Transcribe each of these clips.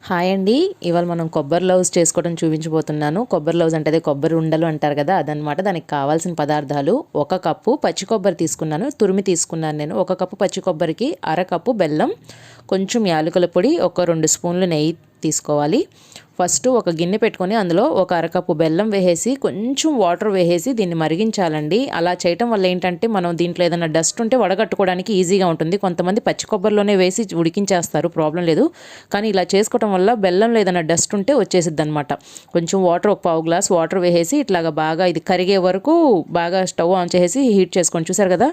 Hi అండి. ఇవాళ మనం కొబ్బరి లౌజ్ చేసుకోవడం చూపించబోతున్నాను. కొబ్బరి లౌజ్ అంటే అదే కొబ్బరి ఉండలు అంటారు కదా, అదనమాట. దానికి కావాల్సిన పదార్థాలు: 1 కప్పు పచ్చి కొబ్బరి తీసుకున్నాను, తురిమి తీసుకున్నాను నేను. 1 కప్పు పచ్చి కొబ్బరికి అరకప్పు బెల్లం, కొంచెం యాలకుల పొడి, ఒక 2 స్పూన్లు నెయ్యి తీసుకోవాలి. ఫస్ట్ ఒక గిన్నె పెట్టుకొని అందులో ఒక అరకప్పు బెల్లం వేసేసి కొంచెం వాటర్ వేసేసి దీన్ని మరిగించాలండి. అలా చేయటం వల్ల ఏంటంటే మనం దీంట్లో ఏదైనా డస్ట్ ఉంటే వడగట్టుకోవడానికి ఈజీగా ఉంటుంది. కొంతమంది పచ్చి కొబ్బరిలోనే వేసి ఉడికించేస్తారు, ప్రాబ్లం లేదు. కానీ ఇలా చేసుకోవటం వల్ల బెల్లంలో ఏదైనా డస్ట్ ఉంటే వచ్చేసిద్ది అనమాట. కొంచెం వాటర్, ఒక పావు గ్లాస్ వాటర్ వేసేసి ఇట్లాగా బాగా ఇది కరిగే వరకు బాగా స్టవ్ ఆన్ చేసి హీట్ చేసుకొని, చూసారు కదా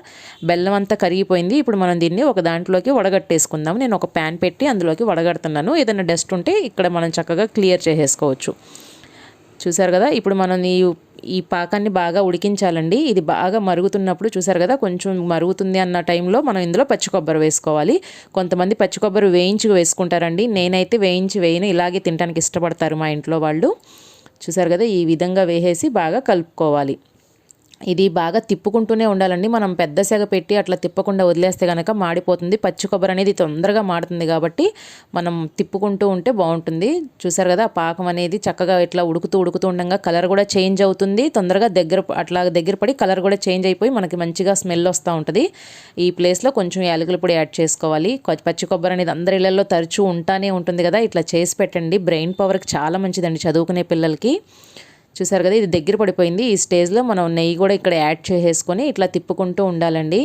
బెల్లం అంతా కరిగిపోయింది. ఇప్పుడు మనం దీన్ని ఒక దాంట్లోకి వడగట్టేసుకుందాం. నేను ఒక ప్యాన్ పెట్టి అందులోకి వడగడుతున్నాను. ఏదైనా డస్ట్ ఉంటే ఇక్కడ మనం చక్కగా క్లియర్ చేసేసుకోవచ్చు. చూసారు కదా, ఇప్పుడు మనం ఈ పాకాన్ని బాగా ఉడికించాలండి. ఇది బాగా మరుగుతున్నప్పుడు చూసారు కదా, కొంచెం మరుగుతుంది అన్న టైంలో మనం ఇందులో పచ్చి కొబ్బరి వేసుకోవాలి. కొంతమంది పచ్చి కొబ్బరి వేయించి వేసుకుంటారండి. నేనైతే వేయను, ఇలాగే తినడానికి ఇష్టపడతారు మా ఇంట్లో వాళ్ళు. చూసారు కదా, ఈ విధంగా వేసేసి బాగా కలుపుకోవాలి. ఇది బాగా తిప్పుకుంటూనే ఉండాలండి. మనం పెద్ద సెగ పెట్టి అట్లా తిప్పకుండా వదిలేస్తే కనుక మాడిపోతుంది. పచ్చి కొబ్బరి అనేది తొందరగా మాడుతుంది కాబట్టి మనం తిప్పుకుంటూ ఉంటే బాగుంటుంది. చూసారు కదా, ఆ పాకం అనేది చక్కగా ఇట్లా ఉడుకుతూ ఉండగా కలర్ కూడా చేంజ్ అవుతుంది. తొందరగా దగ్గర పడి కలర్ కూడా చేంజ్ అయిపోయి మనకి మంచిగా స్మెల్ వస్తూ ఉంటుంది. ఈ ప్లేస్లో కొంచెం యాలకుల పొడి యాడ్ చేసుకోవాలి. పచ్చి కొబ్బరి అనేది అందరి ఇళ్లలో తరచూ ఉంటానే ఉంటుంది కదా, ఇట్లా చేసి పెట్టండి. బ్రెయిన్ పవర్కి చాలా మంచిదండి చదువుకునే పిల్లలకి. చూసారు కదా, ఇది దగ్గర పడిపోయింది. ఈ స్టేజ్లో మనం నెయ్యి కూడా ఇక్కడ యాడ్ చేసేసుకొని ఇట్లా తిప్పుకుంటూ ఉండాలండి.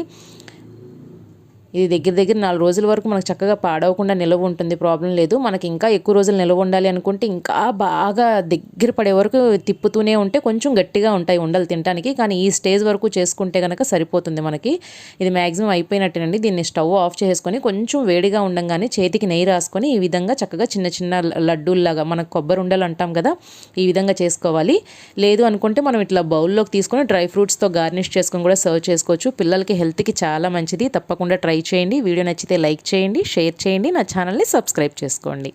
ఇది దగ్గర 4 రోజుల వరకు మనకు చక్కగా పాడవకుండా నిల్వ ఉంటుంది, ప్రాబ్లం లేదు. మనకి ఇంకా ఎక్కువ రోజులు నిల్వ ఉండాలి అనుకుంటే ఇంకా బాగా దగ్గర పడే వరకు తిప్పుతూనే ఉంటే కొంచెం గట్టిగా ఉంటాయి ఉండలు తినడానికి. కానీ ఈ స్టేజ్ వరకు చేసుకుంటే కనుక సరిపోతుంది మనకి. ఇది మ్యాక్సిమం అయిపోయినట్టేనండి. దీన్ని స్టవ్ ఆఫ్ చేసుకొని కొంచెం వేడిగా ఉండగానే చేతికి నెయ్యి రాసుకొని ఈ విధంగా చక్కగా చిన్న చిన్న లడ్డూల్లాగా, మనకు కొబ్బరి ఉండలు అంటాం కదా, ఈ విధంగా చేసుకోవాలి. లేదు అనుకుంటే మనం ఇట్లా బౌల్లోకి తీసుకొని డ్రై ఫ్రూట్స్తో గార్నిష్ చేసుకొని కూడా సర్వ్ చేసుకోవచ్చు. పిల్లలకి హెల్త్కి చాలా మంచిది. తప్పకుండా ట్రై చేయండి. వీడియో నచ్చితే లైక్ చేయండి, షేర్ చేయండి, నా ఛానల్ని సబ్స్క్రైబ్ చేసుకోండి.